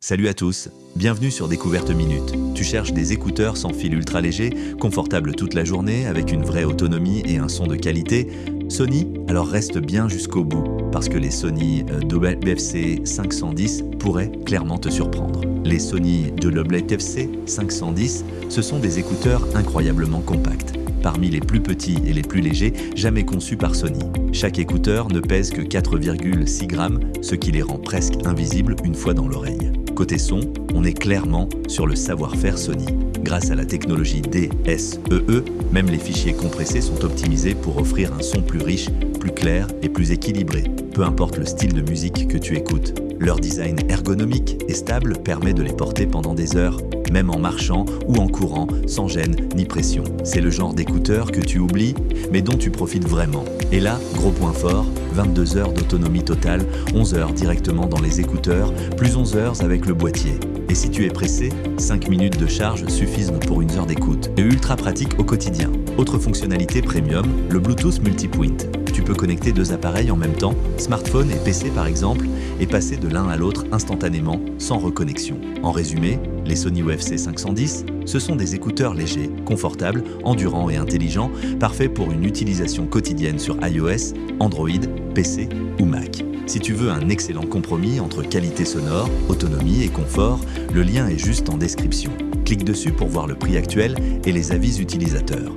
Salut à tous, bienvenue sur Découverte Minute. Tu cherches des écouteurs sans fil ultra léger, confortables toute la journée, avec une vraie autonomie et un son de qualité? Sony? Alors reste bien jusqu'au bout, parce que les Sony WF-C 510 pourraient clairement te surprendre. Les Sony WF-C 510, ce sont des écouteurs incroyablement compacts. Parmi les plus petits et les plus légers jamais conçus par Sony. Chaque écouteur ne pèse que 4,6 grammes, ce qui les rend presque invisibles une fois dans l'oreille. Côté son, on est clairement sur le savoir-faire Sony. Grâce à la technologie DSEE, même les fichiers compressés sont optimisés pour offrir un son plus riche, plus clair et plus équilibré, peu importe le style de musique que tu écoutes. Leur design ergonomique et stable permet de les porter pendant des heures, même en marchant ou en courant, sans gêne ni pression. C'est le genre d'écouteur que tu oublies, mais dont tu profites vraiment. Et là, gros point fort, 22 heures d'autonomie totale, 11 heures directement dans les écouteurs, plus 11 heures avec le boîtier. Et si tu es pressé, 5 minutes de charge suffisent pour une heure d'écoute. Et ultra pratique au quotidien. Autre fonctionnalité premium, le Bluetooth Multipoint. Tu peux connecter deux appareils en même temps, smartphone et PC par exemple, et passer de l'un à l'autre instantanément, sans reconnexion. En résumé, les Sony WF-C 510, ce sont des écouteurs légers, confortables, endurants et intelligents, parfaits pour une utilisation quotidienne sur iOS, Android, PC ou Mac. Si tu veux un excellent compromis entre qualité sonore, autonomie et confort, le lien est juste en description. Clique dessus pour voir le prix actuel et les avis utilisateurs.